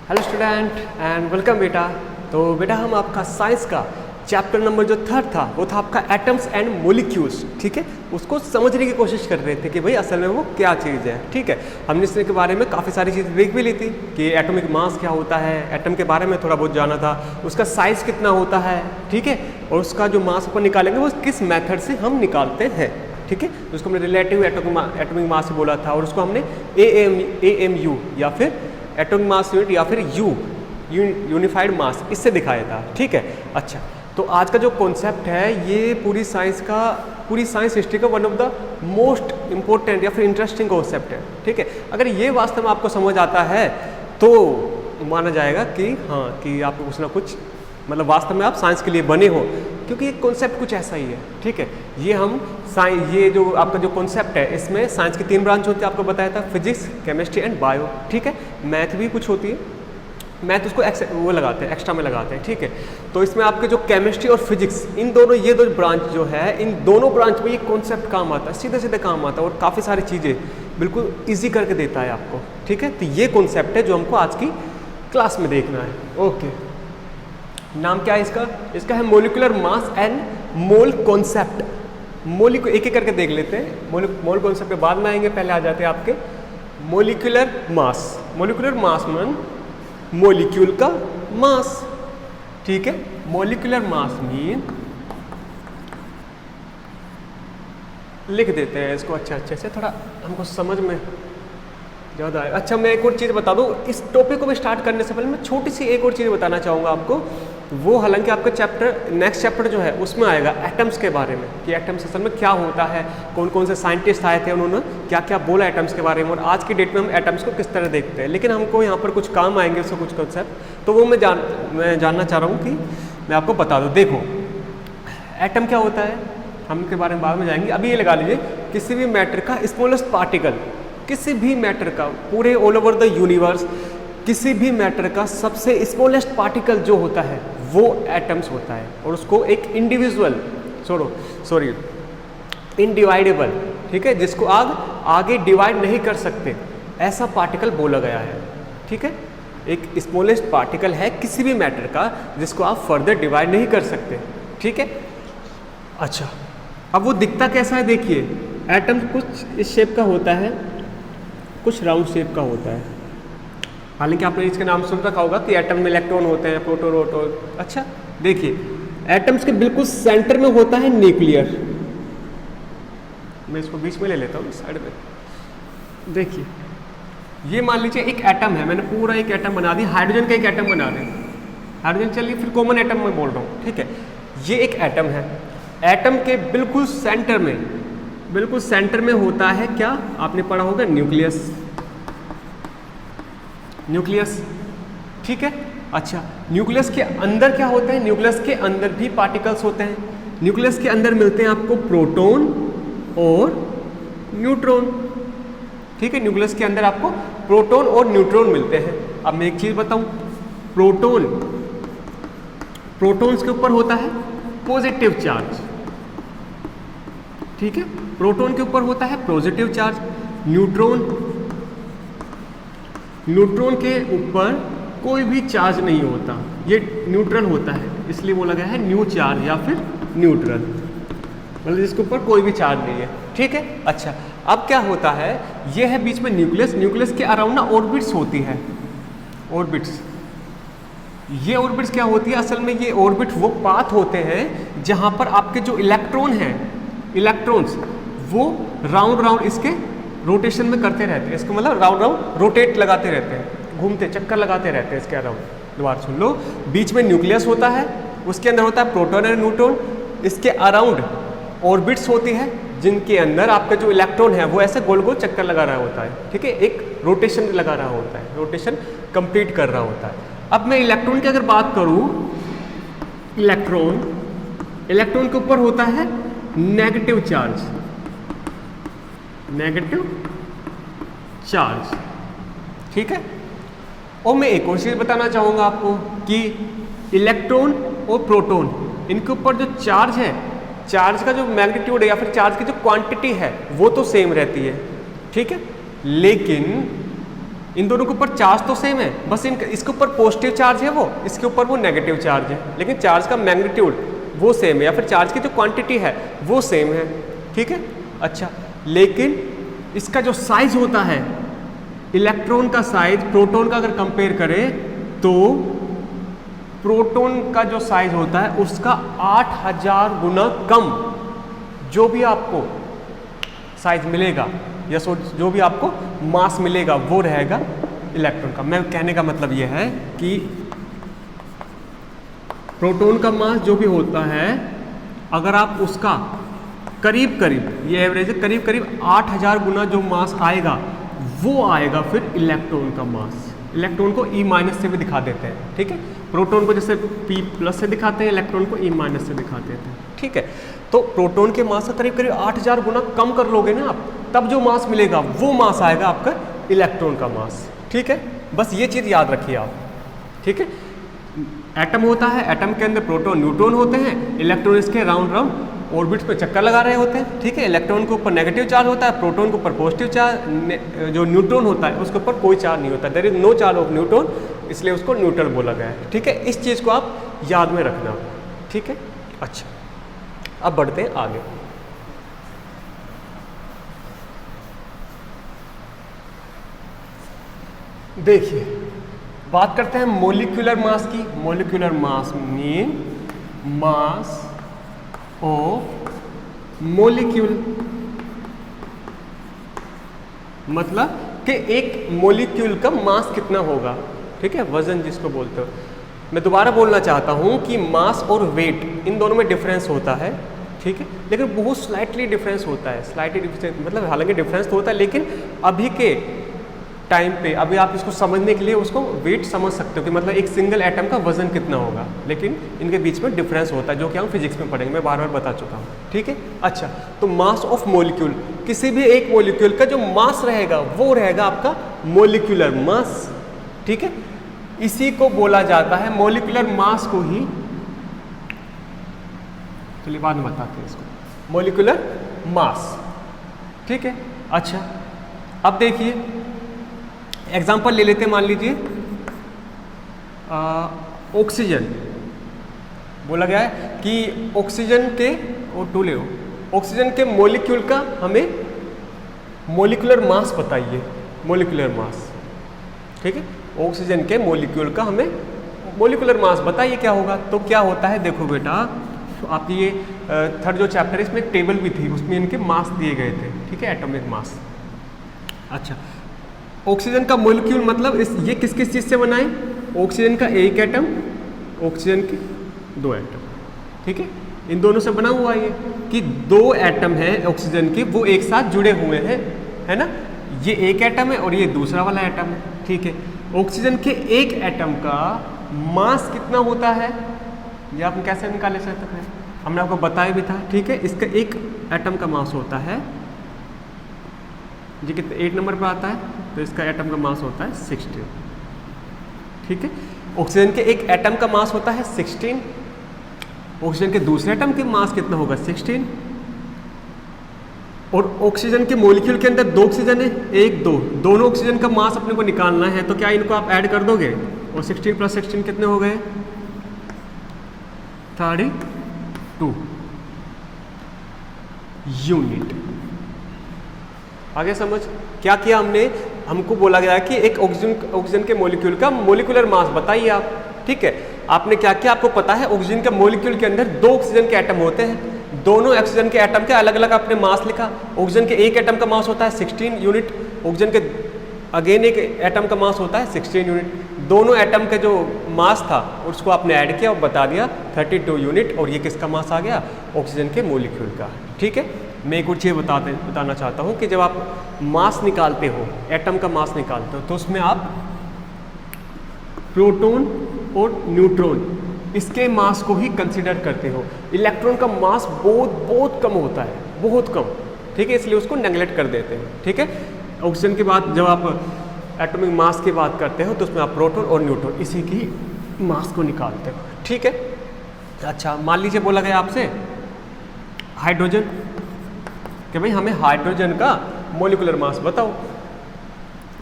Hello student and welcome बेटा। तो बेटा हम आपका साइंस का चैप्टर नंबर जो थर्ड था वो था आपका एटम्स एंड मोलिक्यूल्स। ठीक है, उसको समझने की कोशिश कर रहे थे कि भाई असल में वो क्या चीज़ है। ठीक है, हमने इसके बारे में काफ़ी सारी चीज़ देख भी ली थी कि एटॉमिक मास क्या होता है, एटम के बारे में थोड़ा बहुत जाना था, उसका साइज़ कितना होता है। ठीक है, और उसका जो मास अपन निकालेंगे वो किस मेथड से हम निकालते हैं। ठीक है, उसको हमने रिलेटिव एटॉमिक मास बोला था और उसको हमने AMU या फिर एटॉमिक मास यूनिट या फिर यूनिफाइड मास इससे दिखाया था। ठीक है, अच्छा तो आज का जो कॉन्सेप्ट है ये पूरी साइंस हिस्ट्री का one of the most important या फिर इंटरेस्टिंग कॉन्सेप्ट है। ठीक है, अगर ये वास्तव में आपको समझ आता है तो माना जाएगा कि हाँ कि आपको कुछ ना कुछ मतलब वास्तव में आप साइंस के लिए बने हो, क्योंकि ये कॉन्सेप्ट कुछ ऐसा ही है। ठीक है, ये जो आपका जो कॉन्सेप्ट है इसमें साइंस की 3 ब्रांच होती है, आपको बताया था, फिजिक्स, केमिस्ट्री एंड बायो। ठीक है, मैथ भी कुछ होती है, मैथ उसको वो लगाते हैं, एक्स्ट्रा में लगाते हैं। ठीक है, तो इसमें आपके जो केमिस्ट्री और फिजिक्स ये दो ब्रांच जो है, इन दोनों ब्रांच में ये कॉन्सेप्ट काम आता है, सीधे सीधे काम आता है और काफ़ी सारी चीज़ें बिल्कुल ईजी करके देता है आपको। ठीक है, तो ये कॉन्सेप्ट है जो हमको आज की क्लास में देखना है। ओके, नाम क्या है इसका है molecular mass and mole concept. Mole को एक एक करके देख लेते हैं, मोल कॉन्सेप्ट के बाद में आएंगे, पहले आ जाते हैं आपके molecular mass. Molecular mass mean molecule का मास। ठीक है, मोलिकुलर मास मीन लिख देते हैं इसको अच्छे से, थोड़ा हमको समझ में ज़्यादा है। अच्छा मैं एक और चीज़ बता दूँ, इस टॉपिक को भी स्टार्ट करने से पहले मैं छोटी सी एक और चीज़ बताना चाहूँगा आपको। वो हालांकि आपका नेक्स्ट चैप्टर जो है उसमें आएगा एटम्स के बारे में, कि एटम्स असल में क्या होता है, कौन कौन से साइंटिस्ट आए थे, उन्होंने क्या क्या बोला एटम्स के बारे में, और आज की डेट में हम एटम्स को किस तरह देखते हैं। लेकिन हमको यहाँ पर कुछ काम आएंगे उसका कुछ कॉन्सेप्ट, तो वो मैं जानना चाह रहा हूँ कि मैं आपको बता दूँ। देखो एटम क्या होता है हम के बारे में बाद में जाएंगे। अभी ये लगा लीजिए किसी भी मैटर का स्मॉलेस्ट पार्टिकल, किसी भी मैटर का पूरे ऑल ओवर द यूनिवर्स किसी भी मैटर का सबसे स्मॉलेस्ट पार्टिकल जो होता है वो एटम्स होता है, और उसको एक इनडिवाइडेबल, ठीक है, जिसको आगे डिवाइड नहीं कर सकते ऐसा पार्टिकल बोला गया है। ठीक है, एक स्मॉलेस्ट पार्टिकल है किसी भी मैटर का जिसको आप फर्दर डिवाइड नहीं कर सकते। ठीक है, अच्छा अब वो दिखता कैसा है, देखिए एटम कुछ इस शेप का होता है, कुछ राउंड शेप का होता है। हालांकि आपने इसके नाम सुन रखा होगा कि एटम में इलेक्ट्रॉन होते हैं, प्रोटॉन। अच्छा देखिए एटम्स के बिल्कुल सेंटर में होता है न्यूक्लियर। मैं इसको बीच में ले लेता हूँ साइड में। देखिए ये मान लीजिए एक एटम है, मैंने पूरा एक एटम बना दिया, हाइड्रोजन का एक एटम बना दें, हाइड्रोजन चलिए फिर कॉमन एटम में बोल रहा हूँ। ठीक है, ये एक एटम है, एटम के बिल्कुल सेंटर में होता है क्या, आपने पढ़ा होगा न्यूक्लियस। ठीक है, अच्छा न्यूक्लियस के अंदर क्या होता है, न्यूक्लियस के अंदर भी पार्टिकल्स होते हैं। न्यूक्लियस के अंदर मिलते हैं आपको प्रोटॉन और न्यूट्रॉन। ठीक है, न्यूक्लियस के अंदर आपको प्रोटॉन और न्यूट्रॉन मिलते हैं। अब मैं एक चीज़ बताऊं, प्रोटॉन्स के ऊपर होता है पॉजिटिव चार्ज। ठीक है, प्रोटॉन के ऊपर होता है पॉजिटिव चार्ज, न्यूट्रॉन के ऊपर कोई भी चार्ज नहीं होता, ये न्यूट्रल होता है, इसलिए बोला गया है न्यू चार्ज या फिर न्यूट्रल, मतलब जिसके ऊपर कोई भी चार्ज नहीं है। ठीक है, अच्छा अब क्या होता है, ये है बीच में न्यूक्लियस के अराउंड ना ऑर्बिट्स होती है, ऑर्बिट्स। ये ऑर्बिट्स क्या होती है, असल में ये ऑर्बिट वो पाथ होते हैं जहां पर आपके जो इलेक्ट्रॉन्स वो राउंड इसके रोटेशन में करते रहते हैं, इसको मतलब राउंड रोटेट लगाते रहते हैं, घूमते चक्कर लगाते रहते हैं इसके अराउंड। दोबारा सुन लो, बीच में न्यूक्लियस होता है, उसके अंदर होता है प्रोटॉन और न्यूट्रॉन, इसके अराउंड ऑर्बिट्स होती है जिनके अंदर आपका जो इलेक्ट्रॉन है वो ऐसे गोल गोल चक्कर लगा रहा होता है। ठीक है, एक रोटेशन लगा रहा होता है, रोटेशन कंप्लीट कर रहा होता है। अब मैं इलेक्ट्रॉन की अगर बात करूं, इलेक्ट्रॉन के ऊपर होता है नेगेटिव चार्ज। ठीक है, और मैं एक और चीज़ बताना चाहूँगा आपको कि इलेक्ट्रॉन और प्रोटॉन इनके ऊपर जो चार्ज है, चार्ज का जो मैग्नीट्यूड है या फिर चार्ज की जो क्वांटिटी है वो तो सेम रहती है। ठीक है, लेकिन इन दोनों के ऊपर चार्ज तो सेम है, बस इसके ऊपर पॉजिटिव चार्ज है वो, इसके ऊपर वो नेगेटिव चार्ज है, लेकिन चार्ज का मैग्नीट्यूड वो सेम है, या फिर चार्ज की जो क्वांटिटी है वो सेम है, ठीक है। अच्छा, लेकिन इसका जो साइज होता है, इलेक्ट्रॉन का साइज प्रोटॉन का अगर कंपेयर करें तो प्रोटॉन का जो साइज होता है उसका 8000 गुना कम जो भी आपको साइज मिलेगा या जो भी आपको मास मिलेगा वो रहेगा इलेक्ट्रॉन का। मैं कहने का मतलब ये है कि प्रोटॉन का मास जो भी होता है, अगर आप उसका करीब करीब, ये एवरेज है, करीब करीब 8000 गुना जो मास आएगा वो आएगा फिर इलेक्ट्रॉन का मास। इलेक्ट्रॉन को E माइनस से भी दिखा देते हैं, ठीक है। प्रोटॉन को जैसे P प्लस से दिखाते हैं, इलेक्ट्रॉन को E माइनस से दिखाते हैं, ठीक है। तो प्रोटॉन के मास का करीब करीब 8000 गुना कम कर लोगे ना आप, तब जो मास मिलेगा वो मास आएगा आपका इलेक्ट्रॉन का मास, ठीक है। बस ये चीज़ याद रखिए आप, ठीक है। एटम होता है, एटम के अंदर प्रोटॉन न्यूट्रॉन होते हैं, इलेक्ट्रॉन इसके राउंड राउंड ऑर्बिट्स पे चक्कर लगा रहे होते हैं, ठीक है। इलेक्ट्रॉन के ऊपर नेगेटिव चार्ज होता है, प्रोटॉन के ऊपर पॉजिटिव चार्ज, जो न्यूट्रॉन होता है उसके ऊपर कोई चार्ज नहीं होता, there is no charge of neutron, इसलिए उसको न्यूट्रल बोला गया है, ठीक है। इस चीज़ को आप याद में रखना, ठीक है। अच्छा, अब बढ़ते हैं आगे। देखिए, बात करते हैं मोलिकुलर मास की। Molecular mass mean mass of molecule, मतलब कि एक मोलिक्यूल का मास कितना होगा, ठीक है, वजन जिसको बोलते हो। मैं दोबारा बोलना चाहता हूं कि मास और वेट इन दोनों में डिफरेंस होता है, ठीक है, लेकिन बहुत स्लाइटली डिफरेंस होता है। स्लाइटली डिफरेंस मतलब हालांकि डिफरेंस तो होता है, लेकिन अभी के टाइम पे अभी आप इसको समझने के लिए उसको वेट समझ सकते हो कि मतलब एक सिंगल एटम का वजन कितना होगा, लेकिन इनके बीच में डिफरेंस होता है जो कि हम फिजिक्स में पढ़ेंगे, मैं बार बार बता चुका हूँ, ठीक है। अच्छा, तो मास ऑफ मोलिक्यूल, किसी भी एक मोलिक्यूल का जो मास रहेगा वो रहेगा आपका मोलिकुलर मास, ठीक है। इसी को बोला जाता है, मोलिकुलर मास को ही, चलिए बाद में बताते हैं इसको, मोलिकुलर मास, ठीक है। अच्छा, अब देखिए एग्जाम्पल ले लेते हैं, मान लीजिए ऑक्सीजन, बोला गया है कि ऑक्सीजन के O2 ले, ऑक्सीजन के मोलिक्यूल का हमें मोलिकुलर मास बताइए, मोलिकुलर मास, ठीक है। ऑक्सीजन के मोलिक्यूल का हमें मोलिकुलर मास बताइए क्या होगा। तो क्या होता है, देखो बेटा, आप ये थर्ड जो चैप्टर है इसमें एक टेबल भी थी, उसमें इनके मास दिए गए थे, ठीक है, एटॉमिक मास। अच्छा, ऑक्सीजन का मोलिक्यूल मतलब ये किस किस चीज़ से बना है, ऑक्सीजन का एक एटम, ऑक्सीजन के दो एटम, ठीक है, इन दोनों से बना हुआ है कि दो एटम है ऑक्सीजन के, वो एक साथ जुड़े हुए हैं, है ना। ये एक एटम है और ये दूसरा वाला एटम है, ठीक है। ऑक्सीजन के एक एटम का मास कितना होता है, ये आप कैसे निकाले सकते हैं, हमने आपको बताया भी था, ठीक है। इसका एक एटम का मास होता है, जी कितने 8 नंबर पर आता है, तो इसका एटम का मास होता है 16, ठीक है। ऑक्सीजन के एक एटम का मास होता है 16, ऑक्सीजन के दूसरे एटम के मास कितना होगा 16, और ऑक्सीजन के मॉलिक्यूल के अंदर दो ऑक्सीजन है, एक दो, दोनों ऑक्सीजन का मास अपने को निकालना है, तो क्या इनको आप ऐड कर दोगे, और 16 + 16 कितने हो गए 32 यूनिट। आगे समझ, क्या किया हमने, हमको बोला गया कि एक ऑक्सीजन के मॉलिक्यूल का मोलिकुलर मास बताइए आप, ठीक है। आपने क्या किया, आपको पता है ऑक्सीजन के मॉलिक्यूल के अंदर दो ऑक्सीजन के एटम होते हैं, दोनों ऑक्सीजन के एटम के अलग अलग आपने मास लिखा। ऑक्सीजन के एक एटम का मास होता है 16 यूनिट, ऑक्सीजन के अगेन एक एटम का मास होता है 16 यूनिट, दोनों एटम का जो मास था उसको आपने ऐड किया और बता दिया 32 यूनिट, और ये किसका मास आ गया, ऑक्सीजन के मॉलिक्यूल का, ठीक है। मैं एक और चीज़ बताना चाहता हूँ कि जब आप मास निकालते हो, एटम का मास निकालते हो, तो उसमें आप प्रोटॉन और न्यूट्रॉन इसके मास को ही कंसीडर करते हो। इलेक्ट्रॉन का मास बहुत कम होता है, बहुत कम, ठीक है, इसलिए उसको नेगलेक्ट कर देते हैं, ठीक है। ऑक्सीजन के बाद जब आप एटॉमिक मास की बात करते हो तो उसमें आप प्रोटॉन और न्यूट्रॉन इसी की मास को निकालते हो, ठीक है। अच्छा, मान लीजिए बोला गया आपसे हाइड्रोजन, कि भाई हमें हाइड्रोजन का मोलिकुलर मास बताओ,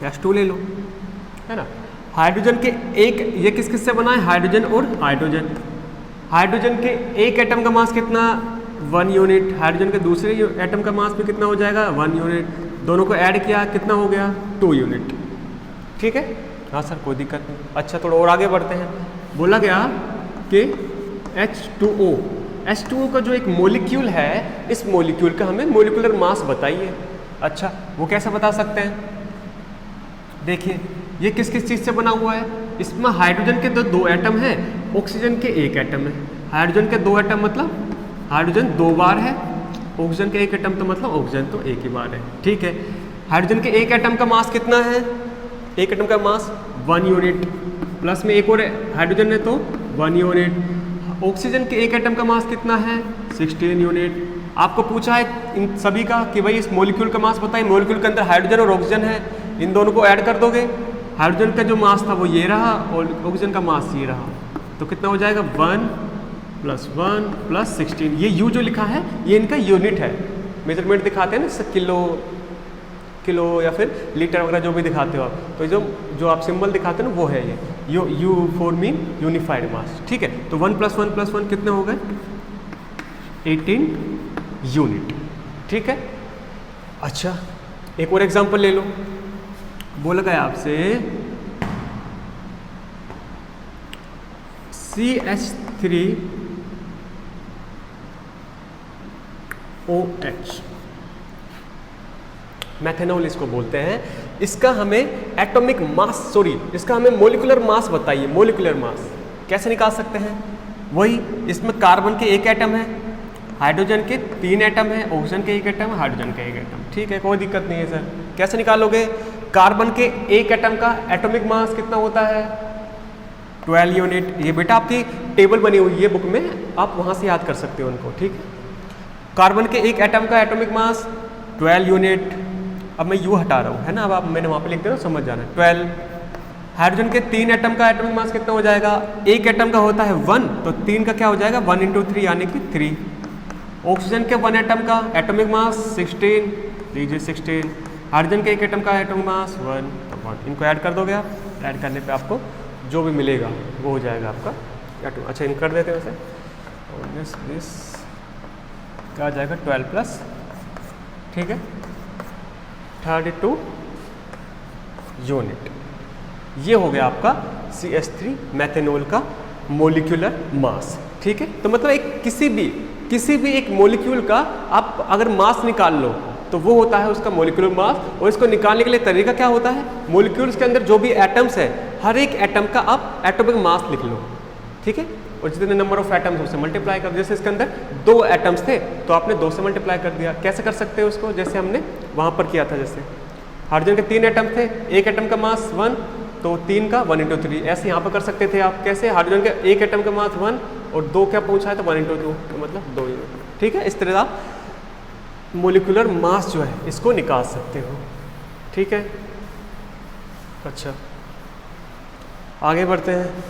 H2 ले लो, है ना। हाइड्रोजन के एक, ये किस किस से बना है, हाइड्रोजन और हाइड्रोजन। हाइड्रोजन के एक एटम का मास कितना, 1 यूनिट। हाइड्रोजन के दूसरे एटम का मास भी कितना हो जाएगा, 1 यूनिट। दोनों को ऐड किया कितना हो गया, 2 यूनिट। ठीक है, हाँ सर कोई दिक्कत नहीं। अच्छा थोड़ा और आगे बढ़ते हैं। बोला गया कि H2O, H2O का जो एक मॉलिक्यूल है, इस मॉलिक्यूल का हमें मॉलिक्यूलर मास बताइए। अच्छा वो कैसे बता सकते हैं, देखिए ये किस किस चीज़ से बना हुआ है। इसमें हाइड्रोजन के तो 2 एटम हैं, ऑक्सीजन के 1 एटम है। हाइड्रोजन के 2 एटम मतलब हाइड्रोजन 2 बार है, ऑक्सीजन के 1 एटम तो मतलब ऑक्सीजन तो 1 ही बार है। ठीक है, हाइड्रोजन के 1 एटम का मास कितना है, 1 एटम का मास 1 यूनिट, प्लस में एक और हाइड्रोजन है तो 1 यूनिट। ऑक्सीजन के 1 एटम का मास कितना है, 16 यूनिट। आपको पूछा है इन सभी का कि भाई इस मॉलिक्यूल का मास बताइए। मॉलिक्यूल के अंदर हाइड्रोजन और ऑक्सीजन है, इन दोनों को ऐड कर दोगे, हाइड्रोजन का जो मास था वो ये रहा और ऑक्सीजन का मास ये रहा, तो कितना हो जाएगा 1 + 1 + 16। ये U जो लिखा है ये इनका यूनिट है, मेजरमेंट दिखाते हैं ना, किलो या फिर लीटर वगैरह जो भी दिखाते हो आप, तो जो आप सिंबल दिखाते हैं ना वो है ये U फॉर मीन यूनिफाइड मास। ठीक है, तो 1 + 1 + 1 कितने हो गए, 18 यूनिट। ठीक है, अच्छा एक और एग्जांपल ले लो। बोला गया आपसे CH3OH, मैथेनॉल इसको बोलते हैं। इसका हमें एटॉमिक मास, इसका हमें मॉलिक्यूलर मास बताइए। मॉलिक्यूलर मास कैसे निकाल सकते हैं, वही इसमें कार्बन के 1 एटम है, हाइड्रोजन के 3 एटम है, ऑक्सीजन के 1 एटम है, हाइड्रोजन के 1 एटम। ठीक है, कोई दिक्कत नहीं है सर। कैसे निकालोगे, कार्बन के 1 एटम का एटॉमिक मास कितना होता है, 12 यूनिट। ये बेटा आपकी टेबल बनी हुई है बुक में, आप वहाँ से याद कर सकते हो उनको। ठीक है, कार्बन के 1 एटम का एटॉमिक मास 12 यूनिट। अब मैं U हटा रहा हूँ, है ना, अब मैंने वहाँ पे लिख दिया, समझ जाना 12। हाइड्रोजन के 3 एटम का एटॉमिक मास कितना हो जाएगा, 1 एटम का होता है 1, तो 3 का क्या हो जाएगा 1 × 3 यानी कि 3। ऑक्सीजन के 1 एटम का एटॉमिक मास 16, लीजिए 16। हाइड्रोजन के 1 एटम का एटॉमिक मास 1, तो 1। इनको ऐड कर दोगे आप, ऐड करने पे आपको जो भी मिलेगा वो हो जाएगा आपका एटॉमिक। अच्छा इनको कर देते हैं वैसे, और दिस क्या आ जाएगा 12 प्लस, ठीक है 32 यूनिट। ये हो गया आपका CH3 मैथेनॉल का मोलिकुलर मास। ठीक है, तो मतलब एक किसी भी एक मोलिक्यूल का आप अगर मास निकाल लो तो वो होता है उसका मोलिकुलर मास। और इसको निकालने के लिए तरीका क्या होता है, मोलिक्यूल्स के अंदर जो भी एटम्स है हर एक एटम का आप एटॉमिक मास लिख लो। ठीक है, और जितने नंबर ऑफ एटम्स उससे मल्टीप्लाई कर, जैसे इसके अंदर 2 एटम्स थे तो आपने 2 से मल्टीप्लाई कर दिया। कैसे कर सकते हो उसको, जैसे हमने वहाँ पर किया था, जैसे हाइड्रोजन के 3 एटम थे, 1 एटम का मास 1, तो 3 का 1 × 3, ऐसे यहाँ पर कर सकते थे आप। कैसे, हाइड्रोजन के 1 एटम का मास 1 और 2 क्या पूछा है तो 1 × 2, तो मतलब 2 यूनिट। ठीक है, इस तरह आप मोलिकुलर मास जो है इसको निकाल सकते हो। ठीक है, अच्छा आगे बढ़ते हैं।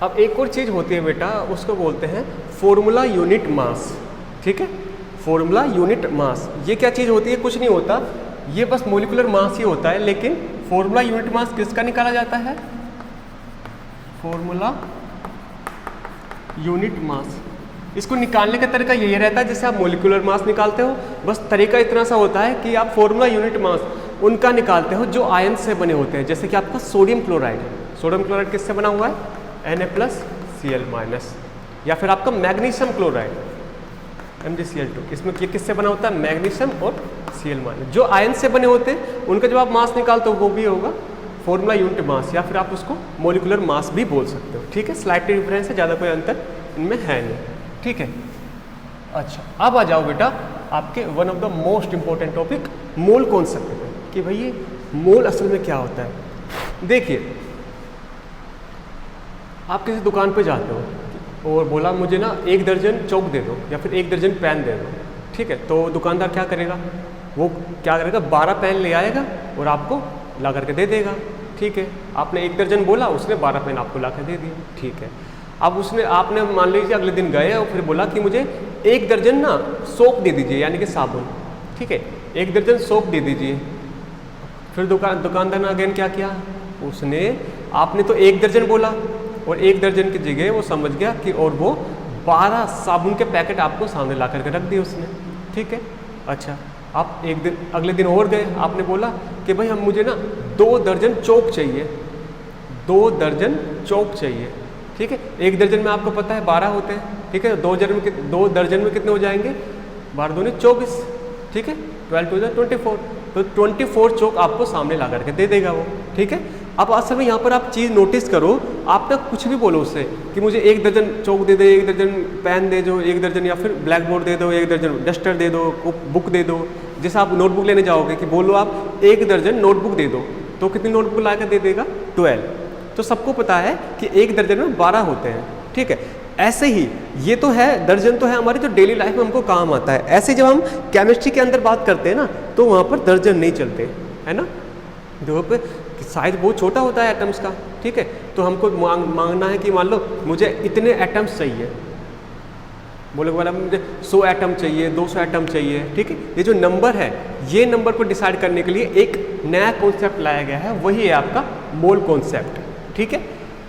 अब एक और चीज़ होती है बेटा, उसको बोलते हैं फॉर्मूला यूनिट मास। ठीक है, फॉर्मूला यूनिट मास, ये क्या चीज़ होती है, कुछ नहीं होता, ये बस मोलिकुलर मास ही होता है। लेकिन फॉर्मूला यूनिट मास किसका निकाला जाता है, फॉर्मूला यूनिट मास। इसको निकालने का तरीका यही रहता है जैसे आप मोलिकुलर मास निकालते हो, बस तरीका इतना सा होता है कि आप फॉर्मूला यूनिट मास उनका निकालते हो जो आयन से बने होते हैं। जैसे कि आपका सोडियम क्लोराइड, सोडियम क्लोराइड किससे बना हुआ है, Na+Cl-, या फिर आपका मैग्नीशियम क्लोराइड MgCl2, इसमें ये किससे बना होता है, मैग्नीशियम और Cl-। जो आयन से बने होते हैं उनका जब आप मास निकालते हो वो भी होगा फॉर्मूला यूनिट मास, या फिर आप उसको मोलिकुलर मास भी बोल सकते हो। ठीक है, स्लाइट डिफरेंस है, ज़्यादा कोई अंतर इनमें है नहीं। ठीक है, अच्छा अब आ जाओ बेटा आपके one of the most important topic, mole concept पे, कि भाई ये मोल असल में क्या होता है। देखिए आप किसी दुकान पे जाते हो और बोला मुझे ना 1 दर्जन चौक दे दो या फिर 1 दर्जन पेन दे दो। ठीक है, तो दुकानदार क्या करेगा, वो क्या करेगा 12 पेन ले आएगा और आपको ला करके दे देगा। ठीक है, आपने 1 दर्जन बोला, उसने 12 पेन आपको ला कर दे दिए, ठीक है। अब आपने मान लीजिए अगले दिन गए और फिर बोला कि मुझे 1 दर्जन ना सोप दे दीजिए, यानी कि साबुन, ठीक है, 1 दर्जन सोप दे दीजिए। फिर दुकानदार ने अगेन क्या किया, आपने तो 1 दर्जन बोला और 1 दर्जन की जगह वो समझ गया कि और वो 12 साबुन के पैकेट आपको सामने ला करके रख दिए उसने, ठीक है। अच्छा, आप अगले दिन और गए, आपने बोला कि भाई मुझे ना 2 दर्जन चौक चाहिए, 2 दर्जन चौक चाहिए, ठीक है। 1 दर्जन में आपको पता है 12 होते हैं, ठीक है। 2 दर्जन में कितने हो जाएंगे, 12 दूनी 24, ठीक है, 12 टू 24, तो 24 चौक आपको सामने ला करके दे देगा वो, ठीक है। अब असल में यहाँ पर आप चीज़ नोटिस करो, आप ना कुछ भी बोलो उससे कि मुझे 1 दर्जन चौक दे दे, 1 दर्जन पेन दे दो, 1 दर्जन या फिर ब्लैक बोर्ड दे दो, 1 दर्जन डस्टर दे दो, बुक दे दो। जैसे आप नोटबुक लेने जाओगे कि बोलो आप 1 दर्जन नोटबुक दे दो, तो कितनी नोटबुक ला कर दे देगा, 12। तो सबको पता है कि 1 दर्जन में 12 होते हैं, ठीक है। ऐसे ही ये तो है, दर्जन तो है हमारी जो डेली लाइफ में हमको काम आता है। ऐसे जब हम केमिस्ट्री के अंदर बात करते हैं ना, तो वहाँ पर दर्जन नहीं चलते, है ना। देखो पे साइज बहुत छोटा होता है एटम्स का, ठीक है। तो हमको मांगना है कि मान लो मुझे इतने एटम्स चाहिए, बोले वाला मुझे 100 एटम चाहिए, 200 एटम चाहिए, ठीक है। ये जो नंबर है, ये नंबर को डिसाइड करने के लिए एक नया कॉन्सेप्ट लाया गया है, वही है आपका मोल कॉन्सेप्ट, ठीक है।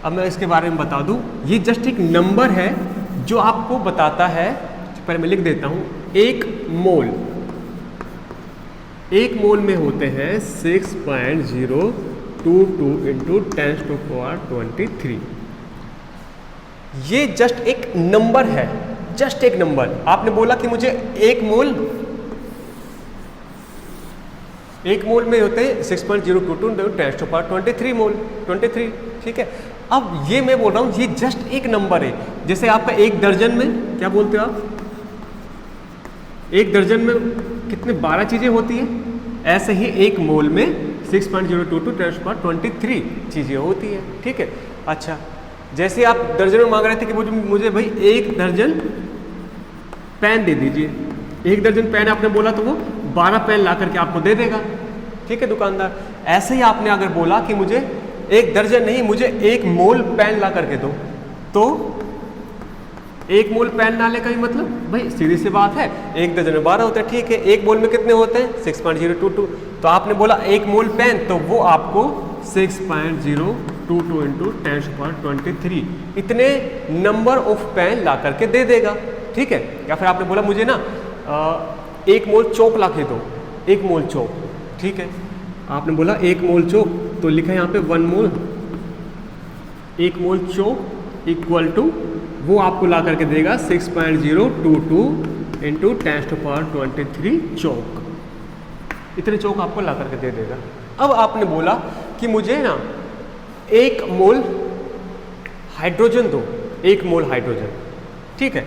अब मैं इसके बारे में बता दूं, ये जस्ट एक नंबर है जो आपको बताता है, पहले मैं लिख देता हूं, 1 मोल, 1 मोल में होते हैं 6.022 इंटू 10⁻23। ये जस्ट एक नंबर है, जस्ट एक नंबर। आपने बोला कि मुझे 1 मोल में होते हैं 6.022 इंटू 10⁻23 मोल, 23, ठीक है। अब ये मैं बोल रहा हूँ, ये जस्ट एक नंबर है। जैसे आपका 1 दर्जन में क्या बोलते हो आप, 1 दर्जन में कितने 12 चीज़ें होती हैं, ऐसे ही 1 मोल में 6.022 10⁻23 चीज़ें होती है, ठीक है। अच्छा, जैसे आप दर्जन में मांग रहे थे कि मुझे भाई 1 दर्जन पेन दे दीजिए, 1 दर्जन पेन आपने बोला तो वो 12 पेन ला करके आपको दे देगा, ठीक है दुकानदार। ऐसे ही आपने अगर बोला कि मुझे 1 दर्जन नहीं, मुझे 1 मोल पेन ला करके दो, तो 1 मोल पेन डालने का भी मतलब भाई सीधी सी बात है, 1 दर्जन में 12 होते हैं, ठीक है। 1 मोल में कितने होते हैं, 6.022। तो आपने बोला 1 मोल पेन, तो वो आपको 6.022 इंटू 10⁻23 इतने नंबर ऑफ पेन ला करके दे देगा, ठीक है। या फिर आपने बोला मुझे ना 1 मोल चौक ला के दो, 1 मोल चौक, ठीक है। आपने बोला 1 मोल चौक, तो लिखा है यहाँ पे 1 मोल, 1 मोल चौक इक्वल टू वो आपको ला करके देगा 6.022 इंटू 10⁻23 चौक, इतने चौक आपको ला करके दे देगा। अब आपने बोला कि मुझे ना 1 मोल हाइड्रोजन दो, 1 मोल हाइड्रोजन, ठीक है।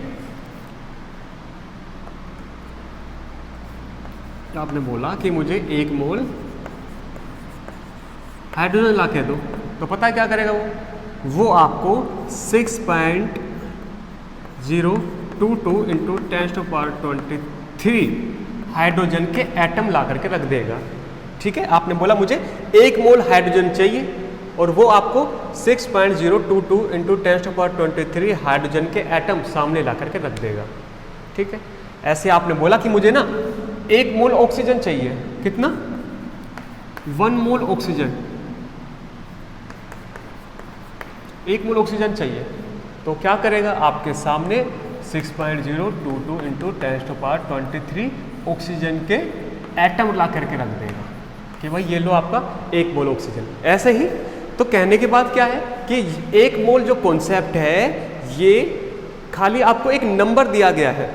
आपने बोला कि मुझे 1 मोल हाइड्रोजन ला के दो, तो पता है क्या करेगा वो आपको 6.022 इंटू 10⁻23 हाइड्रोजन के एटम ला करके रख देगा, ठीक है। आपने बोला मुझे 1 मोल हाइड्रोजन चाहिए और वो आपको 6.022 इंटू 10⁻23 हाइड्रोजन के एटम सामने ला करके रख देगा, ठीक है। ऐसे आपने बोला कि मुझे ना 1 मोल ऑक्सीजन चाहिए, कितना, 1 मोल ऑक्सीजन, 1 मोल ऑक्सीजन चाहिए, तो क्या करेगा, आपके सामने 6.022 इंटू 10⁻23 ऑक्सीजन के एटम ला करके रख देगा कि भाई ये लो आपका 1 मोल ऑक्सीजन। ऐसे ही तो कहने के बाद क्या है कि 1 मोल जो कॉन्सेप्ट है, ये खाली आपको एक नंबर दिया गया है,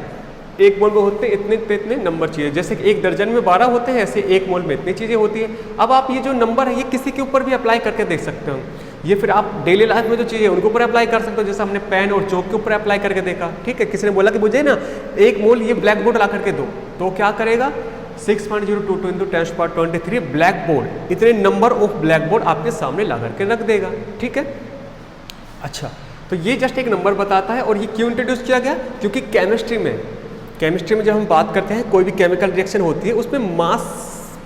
1 मोल में होते इतने नंबर चाहिए। जैसे कि 1 दर्जन में 12 होते हैं, ऐसे 1 मोल में इतनी चीज़ें होती है। अब आप ये जो नंबर है, ये किसी के ऊपर भी अप्लाई करके देख सकते हो। ये फिर आप डेली लाइफ में जो चीज़ें उनके ऊपर अप्लाई कर सकते हो, जैसे हमने पेन और चौक के ऊपर अप्लाई करके देखा, ठीक है। किसी ने बोला कि मुझे ना 1 मोल ये ब्लैक बोर्ड ला करके दो, तो क्या करेगा, 6.022 इंटू 10⁻23 ब्लैक बोर्ड, इतने नंबर ऑफ ब्लैक बोर्ड आपके सामने ला करके रख देगा, ठीक है। अच्छा, तो ये जस्ट एक नंबर बताता है। और ये क्यों इंट्रोड्यूस किया गया, क्योंकि केमिस्ट्री में जब हम बात करते हैं, कोई भी केमिकल रिएक्शन होती है, उसमें मास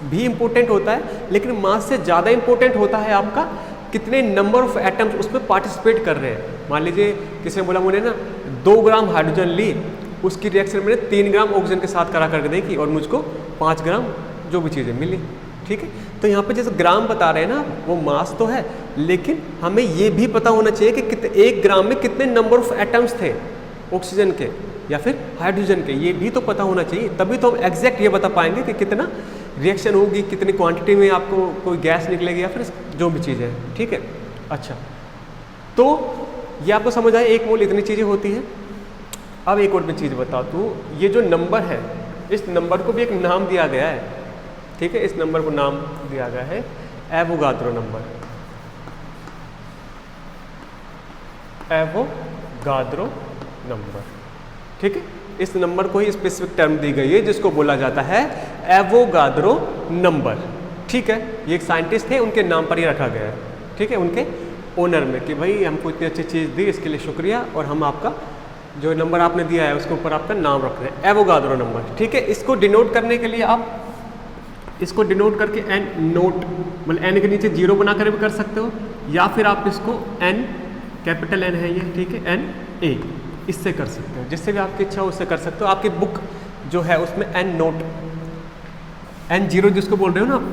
भी इम्पोर्टेंट होता है, लेकिन मास से ज़्यादा इम्पोर्टेंट होता है आपका कितने नंबर ऑफ एटम्स उसमें पार्टिसिपेट कर रहे हैं। मान लीजिए किसी ने बोला मुझे ना 2 ग्राम हाइड्रोजन ली, उसकी रिएक्शन मैंने 3 ग्राम ऑक्सीजन के साथ करा करके देखी और मुझको 5 ग्राम जो भी चीज़ें मिली, ठीक है। तो यहाँ पे जैसे ग्राम बता रहे हैं ना, वो मास तो है, लेकिन हमें ये भी पता होना चाहिए कि 1 ग्राम में कितने नंबर ऑफ एटम्स थे ऑक्सीजन के या फिर हाइड्रोजन के, ये भी तो पता होना चाहिए। तभी तो हम एग्जैक्ट ये बता पाएंगे कि कितना रिएक्शन होगी, कितनी क्वांटिटी में आपको कोई गैस निकलेगी या फिर जो भी चीज़ है, ठीक है। अच्छा, तो ये आपको समझ आए 1 मोल इतनी चीज़ें होती हैं। अब एक और मैं चीज़ बता दूँ, ये जो नंबर है, इस नंबर को भी एक नाम दिया गया है, ठीक है। इस नंबर को नाम दिया गया है एवोगाद्रो नंबर, एवोगाद्रो नंबर, ठीक है। इस नंबर को ही स्पेसिफिक टर्म दी गई है जिसको बोला जाता है एवोगाद्रो नंबर, ठीक है। ये एक साइंटिस्ट थे, उनके नाम पर ही रखा गया है, ठीक है, उनके ओनर में, कि भाई हमको इतनी अच्छी चीज़ दी, इसके लिए शुक्रिया, और हम आपका जो नंबर आपने दिया है उसके ऊपर आपका नाम रख रहे हैं, एवोगाद्रो नंबर, ठीक है। इसको डिनोट करने के लिए आप इसको डिनोट करके एन नोट, मतलब एन के नीचे 0 बनाकर भी कर सकते हो, या फिर आप इसको एन, कैपिटल एन है ये, ठीक है, एन ए, इससे कर सकते हो, जिससे भी आपकी इच्छा हो उससे कर सकते हो। आपकी बुक जो है उसमें एन नोट, N0 जिसको बोल रहे हो ना आप,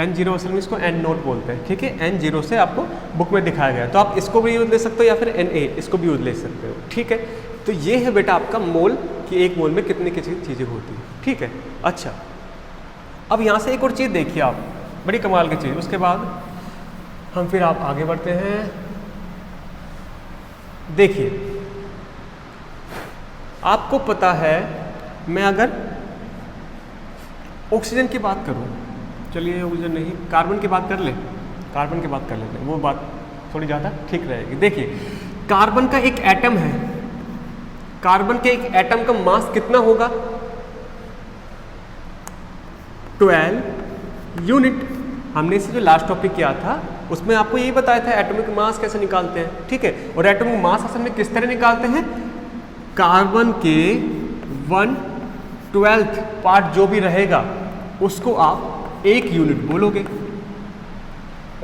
N0 असल में इसको एन नोट बोलते हैं, ठीक है। N0 से आपको बुक में दिखाया गया है, तो आप इसको भी यूज ले सकते हो या फिर NA इसको भी यूज ले सकते हो, ठीक है। तो ये है बेटा आपका मोल, कि 1 मोल में कितनी कितनी चीज़ें होती हैं, ठीक है। अच्छा, अब यहाँ से एक और चीज़ देखिए आप, बड़ी कमाल की चीज़, उसके बाद हम फिर आप आगे बढ़ते हैं। देखिए, आपको पता है, मैं अगर ऑक्सीजन की बात करूं, चलिए ऑक्सीजन नहीं, कार्बन की बात कर ले, कार्बन की बात कर लेते हैं, वो बात थोड़ी ज़्यादा ठीक रहेगी। देखिए, कार्बन का एक एटम है, कार्बन के एक एटम का मास कितना होगा? 12 यूनिट। हमने इसे जो लास्ट टॉपिक किया था उसमें आपको यही बताया था एटॉमिक मास कैसे निकालते हैं, ठीक है। और एटॉमिक मास असल में किस तरह निकालते हैं? कार्बन के 1/12 पार्ट जो भी रहेगा उसको आप 1 यूनिट बोलोगे,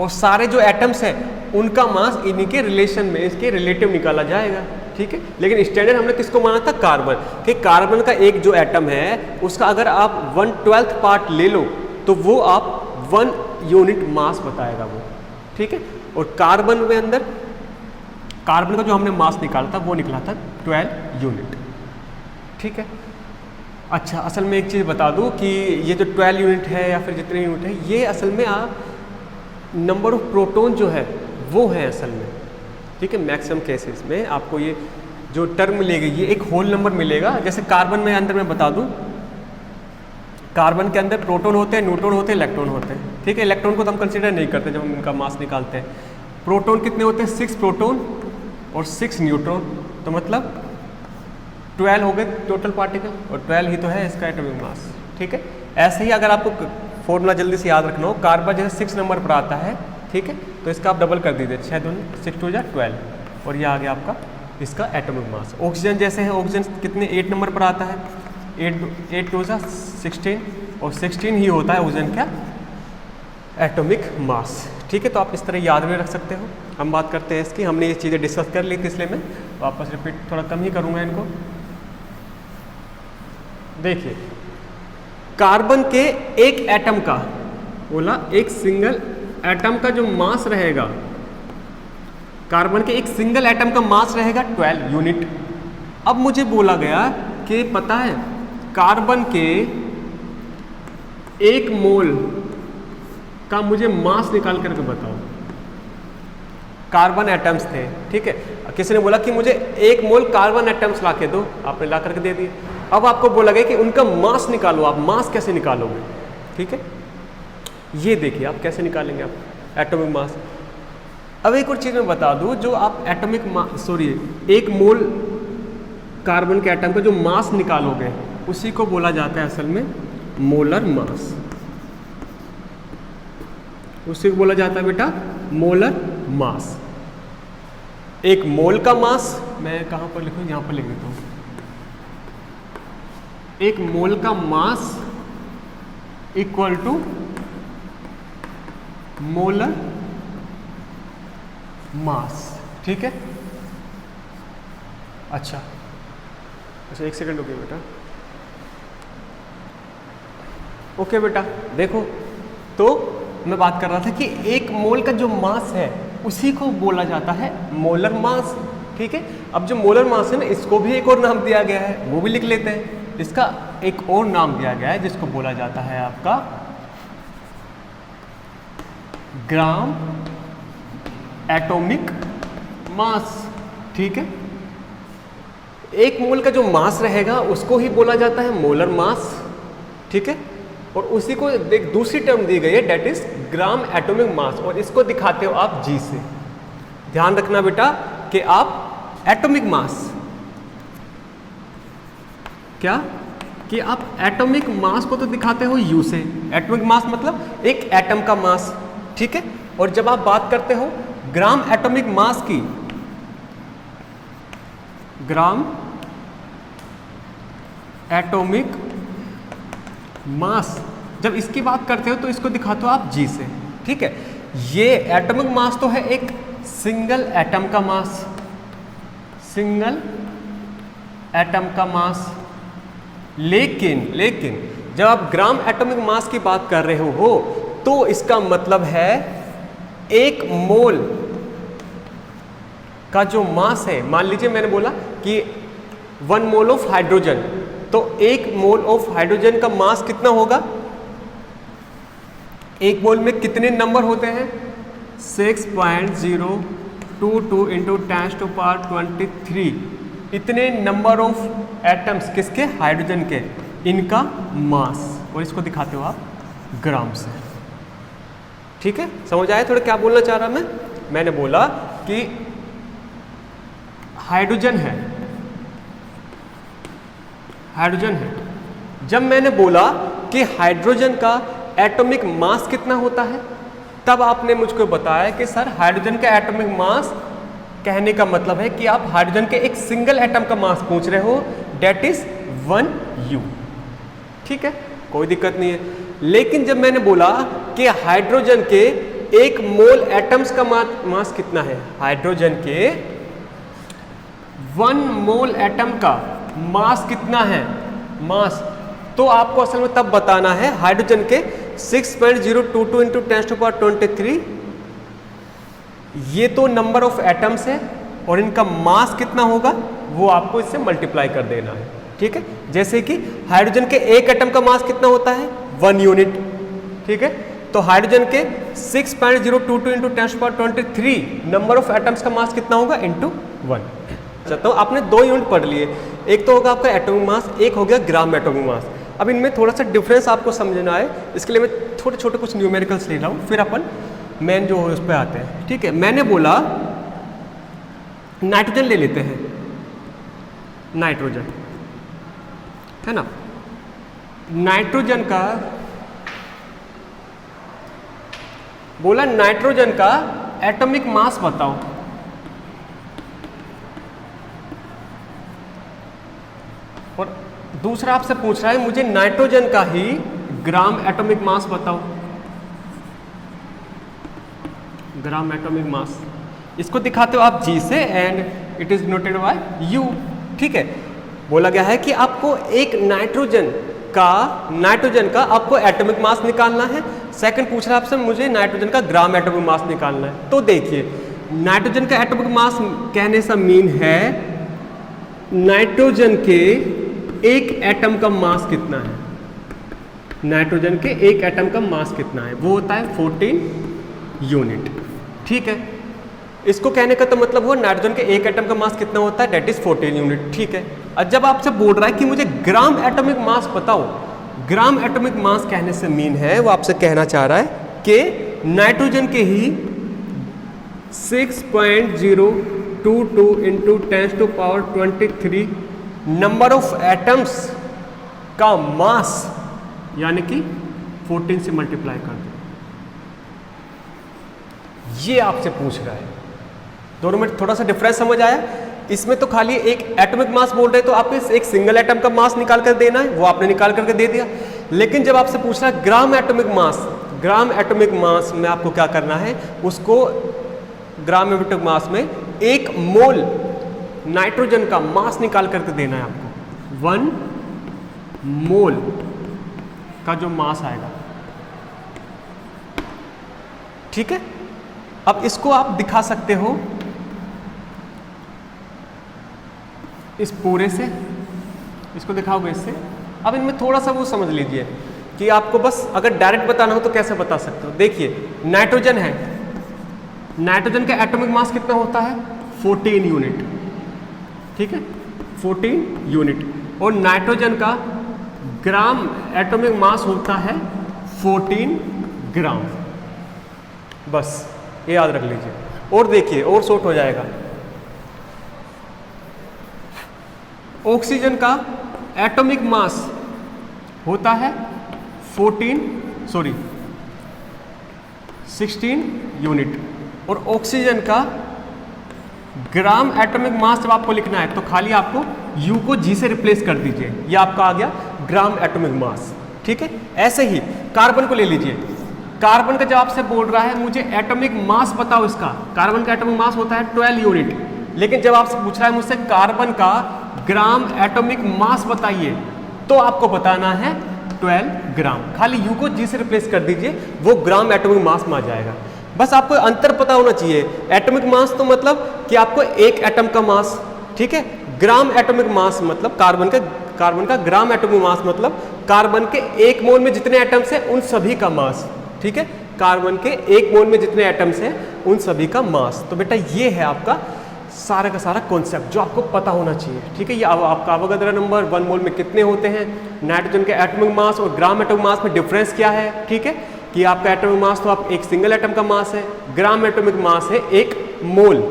और सारे जो एटम्स हैं उनका मास इन्हीं के रिलेशन में, इसके रिलेटिव निकाला जाएगा, ठीक है। लेकिन स्टैंडर्ड हमने किसको माना था? कार्बन, कि कार्बन का एक जो एटम है उसका अगर आप 1/12 पार्ट ले लो तो वो आप 1 यूनिट मास बताएगा वो, ठीक है। और कार्बन में अंदर, कार्बन का जो हमने मास निकाला था वो निकला था 12 यूनिट, ठीक है। अच्छा, असल में एक चीज़ बता दूं कि ये जो 12 यूनिट है या फिर जितने यूनिट है, ये असल में आप नंबर ऑफ प्रोटॉन जो है वो है असल में, ठीक है। मैक्सिमम केसेस में आपको ये जो टर्म मिलेगी ये एक होल नंबर मिलेगा। जैसे कार्बन में अंदर मैं बता दूं, कार्बन के अंदर प्रोटॉन होते हैं, न्यूट्रॉन होते हैं, इलेक्ट्रॉन होते हैं, ठीक है। इलेक्ट्रॉन को तो हम कंसीडर नहीं करते जब हम इनका मास निकालते हैं। प्रोटॉन कितने होते हैं? 6 प्रोटॉन और 6 न्यूट्रॉन, तो मतलब 12 हो गए टोटल पार्टिकल, और 12 ही तो है इसका एटॉमिक मास, ठीक है। ऐसे ही अगर आपको फॉर्मूला जल्दी से याद रखना हो, कार्बन जैसे 6 नंबर पर आता है, ठीक है, तो इसका आप डबल कर दीजिए, 6 दूनी 6 2 12, और ये आ गया आपका इसका एटॉमिक मास। ऑक्सीजन जैसे है, ऑक्सीजन कितने 8 नंबर पर आता है, 8 2 16, और 16 ही होता है ऑक्सीजन का एटॉमिक मास, ठीक है। तो आप इस तरह याद में रख सकते हो। हम बात करते हैं इसकी, हमने ये चीज़ें डिस्कस कर ली थी, इसलिए मैं वापस रिपीट थोड़ा कम ही करूँगा इनको। देखिए, कार्बन के एक एटम का, बोला एक सिंगल एटम का जो मास रहेगा, कार्बन के एक सिंगल एटम का मास रहेगा 12 यूनिट। अब मुझे बोला गया कि पता है कार्बन के 1 मोल का मुझे मास निकाल करके बताओ। कार्बन एटम्स थे, ठीक है। किसी ने बोला कि मुझे 1 मोल कार्बन एटम्स ला के दो, आपने ला करके दे दिए। अब आपको बोला गया कि उनका मास निकालो, आप मास कैसे निकालोगे, ठीक है। ये देखिए आप कैसे निकालेंगे आप एटॉमिक मास। अब एक और चीज़ मैं बता दूं, जो आप atomic mass, sorry 1 mole carbon के एटम का जो मास निकालोगे उसी को बोला जाता है असल में मोलर मास। उसी को बोला जाता है बेटा मोलर मास। 1 मोल का मास, मैं कहाँ पर लिखूँ, यहाँ पर लिख देता हूँ। 1 मोल का mass equal to molar mass. ठीक है, अच्छा एक सेकंड रुकिए बेटा। ओके बेटा, देखो तो मैं बात कर रहा था कि एक मोल का जो मास है उसी को बोला जाता है मोलर मास। ठीक है, अब जो मोलर मास है ना, इसको भी एक और नाम दिया गया है, वो भी लिख लेते हैं। इसका एक और नाम दिया गया है जिसको बोला जाता है आपका ग्राम एटॉमिक मास। ठीक है, एक मोल का जो मास रहेगा उसको ही बोला जाता है मोलर मास। ठीक है, और उसी को एक दूसरी टर्म दी गई है, that is gram atomic mass, और इसको दिखाते हो आप जी से। ध्यान रखना बेटा कि आप एटॉमिक मास, क्या कि आप एटॉमिक मास को तो दिखाते हो यू से। एटॉमिक मास मतलब एक एटम का मास। ठीक है, और जब आप बात करते हो ग्राम एटॉमिक मास की, ग्राम एटॉमिक मास, जब इसकी बात करते हो तो इसको दिखाते हो आप जी से। ठीक है, ये एटॉमिक मास तो है एक सिंगल एटम का मास, सिंगल एटम का मास। लेकिन जब आप ग्राम एटॉमिक मास की बात कर रहे हो तो इसका मतलब है एक मोल का जो मास है, मान लीजिए मैंने बोला कि 1 मोल ऑफ हाइड्रोजन, तो 1 मोल ऑफ हाइड्रोजन का मास कितना होगा? एक मोल में कितने नंबर होते हैं? 6.022 इंटू 10⁻23 इतने नंबर ऑफ एटम्स किसके? हाइड्रोजन के, इनका मास, और इसको दिखाते हो आप ग्राम से। ठीक है, समझ आया थोड़ा क्या बोलना चाह रहा मैं? मैंने बोला कि हाइड्रोजन है, हाइड्रोजन है। जब मैंने बोला कि हाइड्रोजन का एटॉमिक मास कितना होता है, तब आपने मुझको बताया कि सर हाइड्रोजन का एटॉमिक मास, कहने का मतलब है कि आप हाइड्रोजन के एक सिंगल एटम का मास पूछ रहे हो, डेट इज 1U। ठीक है, कोई दिक्कत नहीं है। लेकिन जब मैंने बोला कि हाइड्रोजन के 1 मोल एटम्स का मास कितना है, हाइड्रोजन के 1 मोल एटम का मास कितना है, मास, तो आपको असल में तब बताना है हाइड्रोजन के 6.022 इंटू 10⁻23, ये तो नंबर ऑफ एटम्स है, और इनका मास कितना होगा वो आपको इससे मल्टीप्लाई कर देना है। ठीक है, जैसे कि हाइड्रोजन के एक एटम का मास कितना होता है? 1 यूनिट। ठीक है, तो हाइड्रोजन के 6.022 इंटू 10⁻23 नंबर ऑफ एटम्स का मास कितना होगा? इंटू 1। तो आपने 2 यूनिट पढ़ लिए, एक तो होगा आपका एटॉमिक मास, एक हो गया ग्राम एटॉमिक मास। अब इनमें थोड़ा सा डिफरेंस आपको समझना है, इसके लिए मैं छोटे छोटे कुछ न्यूमेरिकल्स ले रहा हूँ, फिर अपन मेन जो उस पर आते हैं। ठीक है, मैंने बोला नाइट्रोजन ले लेते हैं, नाइट्रोजन है ना, नाइट्रोजन का बोला, नाइट्रोजन का एटॉमिक मास बताओ। और दूसरा आपसे पूछ रहा है मुझे नाइट्रोजन का ही ग्राम एटॉमिक मास बताओ, ग्राम एटॉमिक मास। इसको दिखाते हो आप जी से, and it is noted bye you. ठीक है, बोला गया है कि आपको एक नाइट्रोजन का आपको एटॉमिक मास निकालना है। सेकंड पूछ रहा है आपसे मुझे नाइट्रोजन का ग्राम एटॉमिक मास निकालना है। तो देखिए, नाइट्रोजन का एटॉमिक मास कहने से मीन है नाइट्रोजन के एक एटम का मास कितना है, नाइट्रोजन के एक एटम का मास कितना है, वो होता है 14 यूनिट। ठीक है, इसको कहने का तो मतलब हुआ नाइट्रोजन के एक एटम का मास कितना होता है, डेट इज 14 यूनिट। ठीक है, और जब आपसे बोल रहा है कि मुझे ग्राम एटॉमिक मास बताओ, ग्राम एटॉमिक मास कहने से मीन है वो आपसे कहना चाह रहा है कि नाइट्रोजन के ही 6.022 इंटू 10⁻23 नंबर ऑफ एटम्स का मास, यानी कि 14 से मल्टीप्लाई कर दो, ये आपसे पूछ रहा है। दोनों में थोड़ा सा डिफरेंस समझ आया? इसमें तो खाली एक एटॉमिक मास बोल रहे तो आपको एक सिंगल एटम का मास निकाल कर देना है, वो आपने निकाल करके दे दिया। लेकिन जब आपसे पूछ रहा है ग्राम एटॉमिक मास, ग्राम एटॉमिक मास में आपको क्या करना है, उसको ग्राम एटॉमिक मास में 1 मोल नाइट्रोजन का मास निकाल करके देना है आपको। 1 मोल का जो मास आएगा, ठीक है। अब इसको आप दिखा सकते हो इस पूरे से, इसको दिखाओगे इससे। अब इनमें थोड़ा सा वो समझ लीजिए कि आपको बस अगर डायरेक्ट बताना हो तो कैसे बता सकते हो। देखिए नाइट्रोजन है, नाइट्रोजन का एटॉमिक मास कितना होता है 14 यूनिट, ठीक है 14 यूनिट। और नाइट्रोजन का ग्राम एटॉमिक मास होता है 14 ग्राम, बस ये याद रख लीजिए। और देखिए और शॉर्ट हो जाएगा, ऑक्सीजन का एटॉमिक मास होता है 16 यूनिट। और ऑक्सीजन का ग्राम एटॉमिक मास जब आपको लिखना है तो खाली आपको U को G से रिप्लेस कर दीजिए, ये आपका आ गया ग्राम एटॉमिक मास, ठीक है। ऐसे ही कार्बन को ले लीजिए, कार्बन का जब आपसे बोल रहा है मुझे एटॉमिक मास बताओ इसका, कार्बन का एटॉमिक मास होता है 12 यूनिट। लेकिन जब आपसे पूछ रहा है मुझसे कार्बन का ग्राम एटॉमिक मास बताइए, तो आपको बताना है 12 ग्राम, खाली U को G से रिप्लेस कर दीजिए, वो ग्राम एटॉमिक मास में आ जाएगा। बस आपको अंतर पता होना चाहिए। एटॉमिक मास तो मतलब कि आपको एक एटम का मास, ठीक है। ग्राम एटॉमिक मास मतलब कार्बन का ग्राम एटॉमिक मास मतलब कार्बन के 1 मोल में जितने एटम्स हैं उन सभी का मास, ठीक है। कार्बन के 1 मोल में जितने एटम्स हैं उन सभी का मास। तो बेटा ये है आपका सारा का सारा कॉन्सेप्ट जो आपको पता होना चाहिए, ठीक है। ये आपका अवोगाद्रो नंबर 1 मोल में कितने होते हैं, नाइट्रोजन के एटॉमिक मास और ग्राम एटॉमिक मास में डिफरेंस क्या है, ठीक है। कि आपका एटॉमिक मास तो आप एक सिंगल एटम का मास है, ग्राम एटॉमिक मास है 1 मोल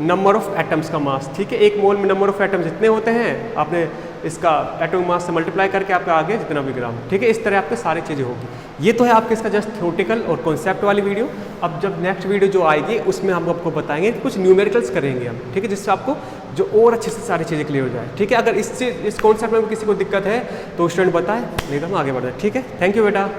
नंबर ऑफ एटम्स का मास, ठीक है। 1 मोल में नंबर ऑफ एटम्स जितने होते हैं आपने इसका एटॉमिक मास से मल्टीप्लाई करके आपका आगे जितना भी ग्राम, ठीक है। इस तरह आपके सारी चीज़ें होगी। ये तो है आपके इसका जस्ट थ्योरेटिकल और कॉन्सेप्ट वाली वीडियो। अब जब नेक्स्ट वीडियो जो आएगी उसमें हम आपको बताएंगे कुछ न्यूमेरिकल्स करेंगे हम, ठीक है, जिससे आपको जो और अच्छे से सारी चीज़ें क्लियर हो जाए, ठीक है। अगर इस कॉन्सेप्ट में किसी को दिक्कत है तो स्टूडेंट बताए, नहीं तो हम आगे बढ़ जाए, ठीक है। थैंक यू बेटा।